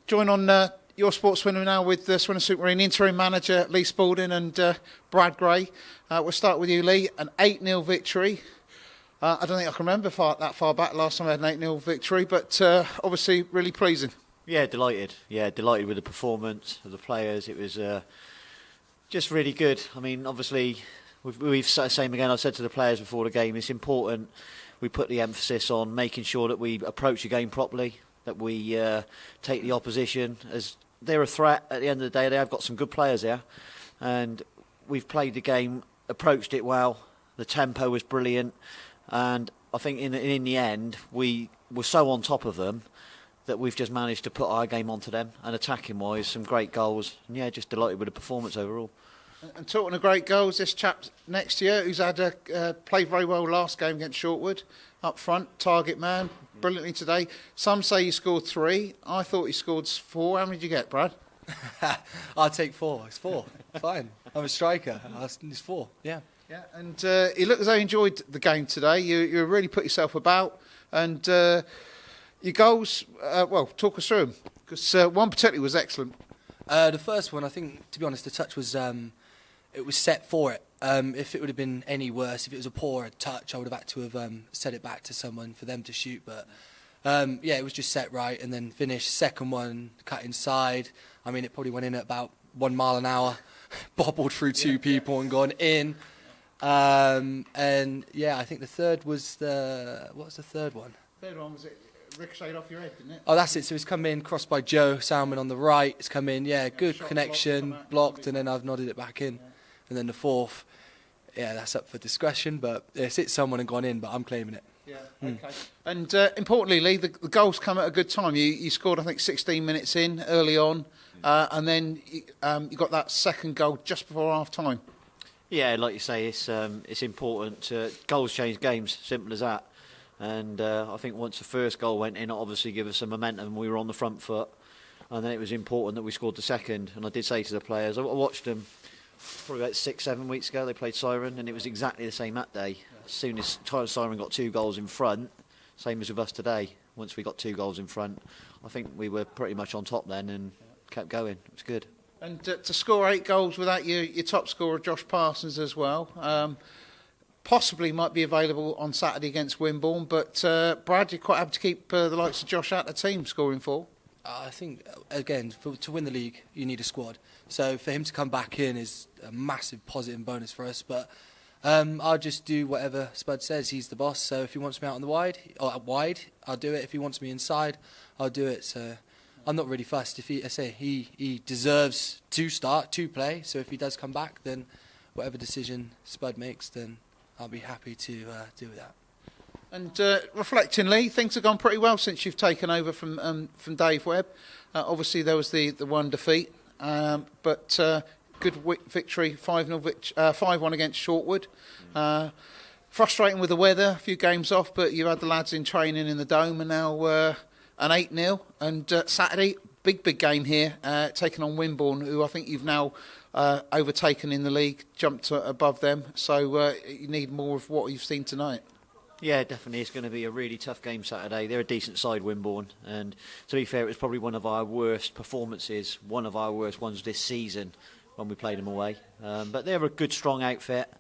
Join on your sports winner now with Swindon Supermarine interim manager Lee Spalding and Brad Gray. We'll start with you, Lee. An 8-0 victory. I don't think I can remember that far back last time I had an 8-0 victory, but obviously really pleasing. Yeah, delighted. Yeah, delighted with the performance of the players. It was just really good. I mean, obviously, we've same again. I said to the players before the game, it's important we put the emphasis on making sure that we approach the game properly, that we take the opposition as they're a threat. At the end of the day, they have got some good players there, and we've played the game, approached it well. The tempo was brilliant, and I think in the end, we were so on top of them that we've just managed to put our game onto them, and attacking wise, some great goals. And yeah, just delighted with the performance overall. And talking of great goals, this chap next year who's had played very well last game against Shortwood, up front, target man, brilliantly today. Some say he scored 3. I thought he scored 4. How many did you get, Brad? I'll take 4. It's 4. Fine. I'm a striker. It's 4. Yeah. Yeah, and he looked as though he enjoyed the game today. You really put yourself about, and your goals. Well, talk us through them, because one particularly was excellent. The first one, I think, to be honest, the touch was it was set for it. If it would have been any worse, if it was a poor touch, I would have had to have set it back to someone for them to shoot. But yeah, it was just set right and then finished. Second one, cut inside. I mean, it probably went in at about 1 mile an hour, bobbled through 2 people and gone in. And yeah, I think the third was what was the third one? Third one was it ricocheted off your head, didn't it? Oh, that's it. So it's come in, crossed by Joe Salmon on the right. It's come in, yeah, good connection, blocked, and then I've nodded it back in. And then the fourth, yeah, that's up for discretion, but it's hit someone and gone in, but I'm claiming it. Yeah, okay. And importantly, Lee, the goals come at a good time. You scored, I think, 16 minutes in early on, and then you got that second goal just before half time. Yeah, like you say, it's important. Goals change games, simple as that. And I think once the first goal went in, it obviously gave us some momentum and we were on the front foot. And then it was important that we scored the second. And I did say to the players, I watched them probably about 6-7 weeks ago, they played Siren, and it was exactly the same that day. As soon as Siren got 2 goals in front, same as with us today, once we got 2 goals in front, I think we were pretty much on top then and kept going. It was good. And to score 8 goals without your top scorer, Josh Parsons, as well, possibly might be available on Saturday against Wimborne, but Brad, you're quite happy to keep the likes of Josh out of the team scoring 4? I think, again, to win the league, you need a squad. So for him to come back in is a massive positive bonus for us. But I'll just do whatever Spud says. He's the boss. So if he wants me out on the wide, I'll do it. If he wants me inside, I'll do it. So I'm not really fussed. If he deserves to start, to play. So if he does come back, then whatever decision Spud makes, then I'll be happy to do that. And reflecting, Lee, things have gone pretty well since you've taken over from Dave Webb. Obviously, there was the one defeat, but good victory, 5-1 against Shortwood. Frustrating with the weather, a few games off, but you had the lads in training in the Dome, and now an 8-0. And Saturday, big game here, taking on Wimborne, who I think you've now overtaken in the league, jumped above them. So you need more of what you've seen tonight. Yeah, definitely. It's going to be a really tough game Saturday. They're a decent side, Wimborne, and to be fair, it was probably one of our worst performances, one of our worst ones this season when we played them away. But they're a good, strong outfit,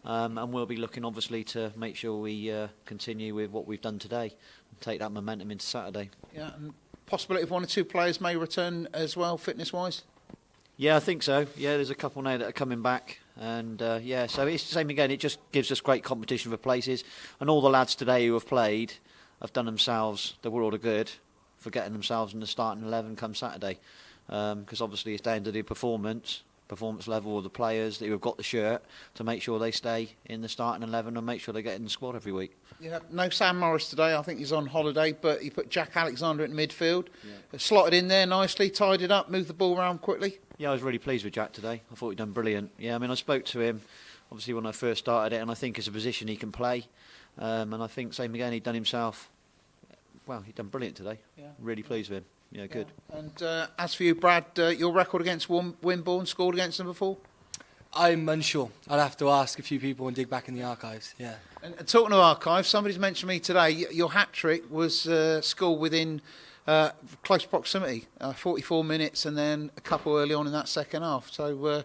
and we'll be looking, obviously, to make sure we continue with what we've done today and take that momentum into Saturday. Yeah, and possibility of 1 or 2 players may return as well, fitness-wise? Yeah, I think so. Yeah, there's a couple now that are coming back. And yeah, so it's the same again. It just gives us great competition for places. And all the lads today who have played have done themselves the world of good for getting themselves in the starting 11 come Saturday. Because obviously it's down to the performance level of the players who have got the shirt to make sure they stay in the starting 11 and make sure they get in the squad every week. Yeah, no Sam Morris today. I think he's on holiday, but he put Jack Alexander in midfield. Yeah. Slotted in there nicely, tied it up, moved the ball around quickly. Yeah, I was really pleased with Jack today. I thought he'd done brilliant. Yeah, I mean, I spoke to him, obviously, when I first started it, and I think it's a position he can play. And I think, same again, he'd done himself, well, he'd done brilliant today. Yeah. Really pleased with him. Yeah, good. And as for you, Brad, your record against Wimborne, scored against them before? I'm unsure. I'll have to ask a few people and dig back in the archives, yeah. And talking of archives, somebody's mentioned to me today, your hat-trick was scored within close proximity, 44 minutes, and then a couple early on in that second half. So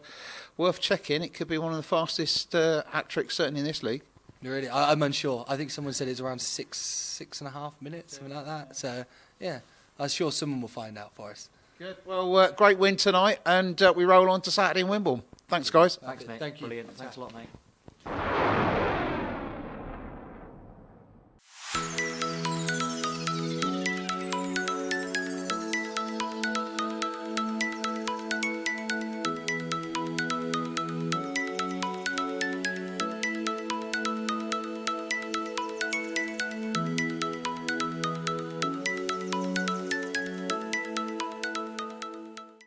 worth checking. It could be one of the fastest hat tricks, certainly in this league. Really, I'm unsure. I think someone said it's around 6.5 minutes, something like that. So, yeah, I'm sure someone will find out for us. Good. Well, great win tonight, and we roll on to Saturday in Wimborne. Thanks, guys. Thanks, mate. Thank you. Brilliant. Thanks a lot, mate.